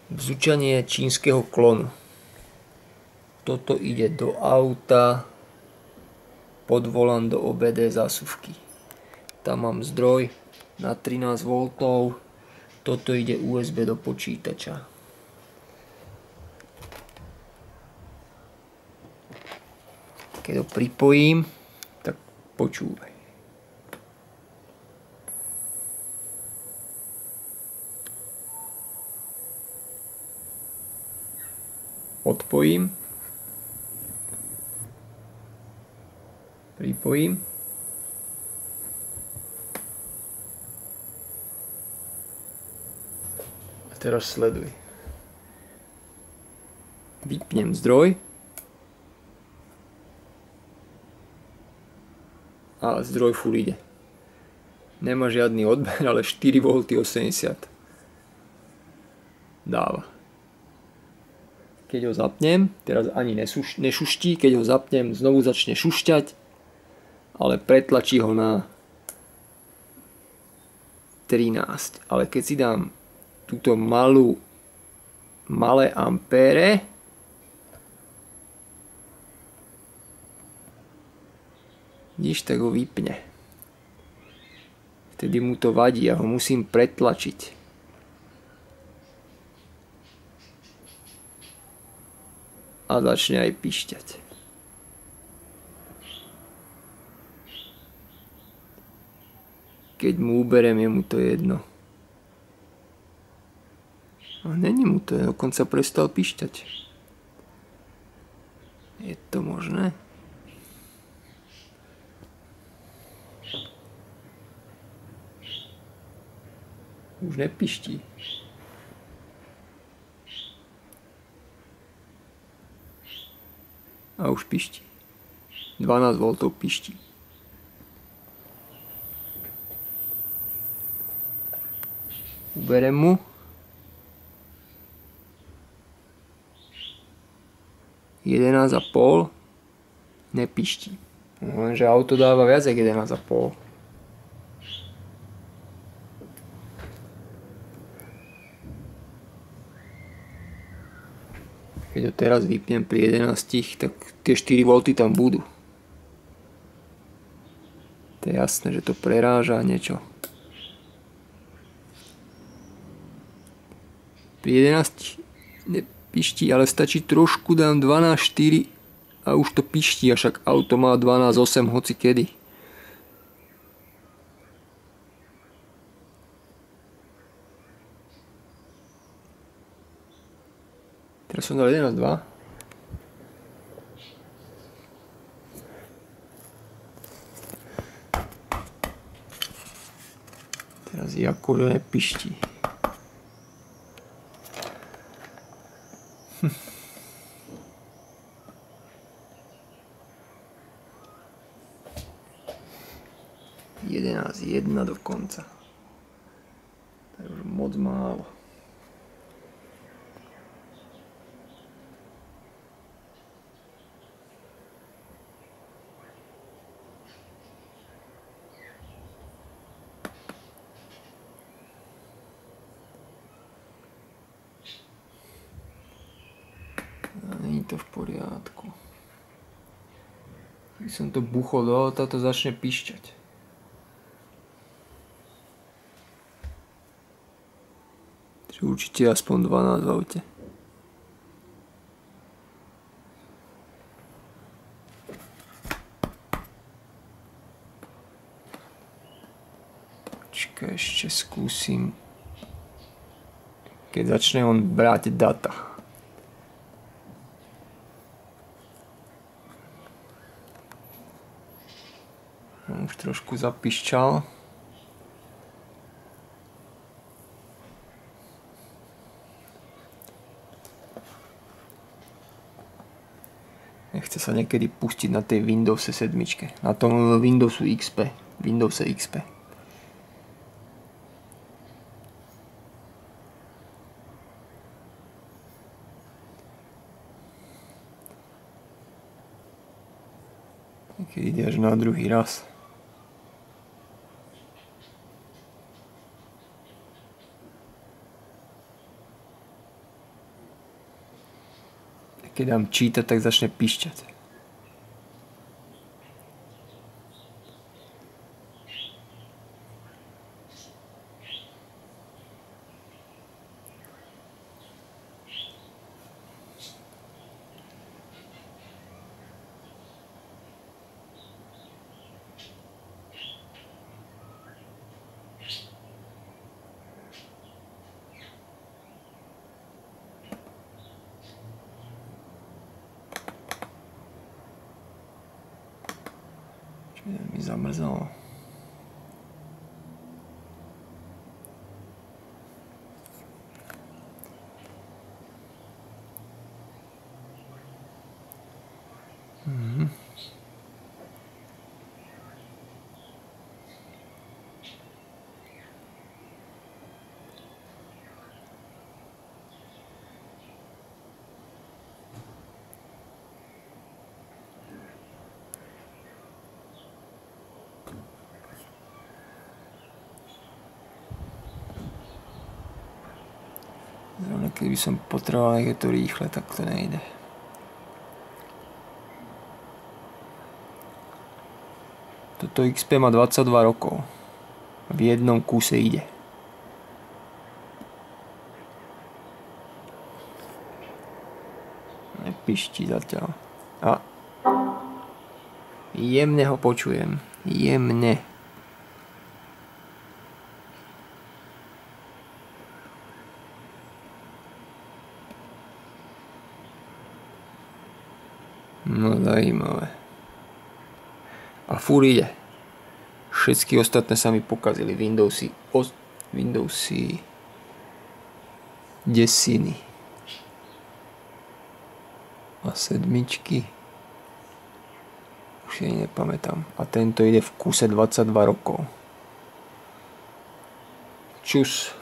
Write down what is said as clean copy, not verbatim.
Bzučanie čínskeho klonu. Toto ide do auta pod volant do OBD zásuvky. Tam mám zdroj na 13 V. Toto ide USB do počítača. Keď ho pripojím, tak počúvaj. Odpojím. Pripojím. A teraz sleduj. Vypnem zdroj. A zdroj full ide. Nemá žiadny odber, ale 4,80 V dáva. Keď ho zapnem, teraz ani nešuští, keď ho zapnem, znovu začne šušťať, ale pretlačí ho na 13. Ale keď si dám túto malé ampére, vidíš, tak ho vypne. Vtedy mu to vadí a ho musím pretlačiť. A začne aj pišťať. Keď mu uberiem, je mu to jedno. A není mu to, dokonca prestal pišťať. Je to možné? Už nepiští. A už piští. 12 V piští. Uberem mu. Jedenásť a pol. Nepiští. Lenže auto dáva viac ako 11,5. Keď ho teraz vypnem pri 11, tak tie 4 V tam budú. To je jasné, že to preráža niečo. Pri 11 nepiští, ale stačí trošku, dám 12,4 a už to piští, a však auto má 12,8 hoci kedy. Teraz som dal 11,2. Teraz akože nepiští. Jedenásť jedna dokonca. To je už moc málo. Není to v poriadku. Keď som to buchol do auta, to začne pišťať. Čiže určite aspoň 12 v aute. Počkaj, ešte skúsim. Keď začne on brať data. Už trošku zapišťal. Nechce sa niekedy pustiť na tej Windows 7. Na tom Windowsu XP. Windows XP. Keď ide až na druhý raz. Keď dám čítať, tak začne pišťať. Mi zamrzalo. Zrovna keby som potreboval, je to rýchle, tak to nejde. Toto XP má 22 rokov. V jednom kúse ide. Nepišti zatiaľ. A jemne ho počujem. Jemne. No zajímavé. A furt ide. Všetky ostatné sa mi pokazili. Windowsy desiny. A sedmičky. Už si ani nepamätám. A tento ide v kúse 22 rokov. Čus.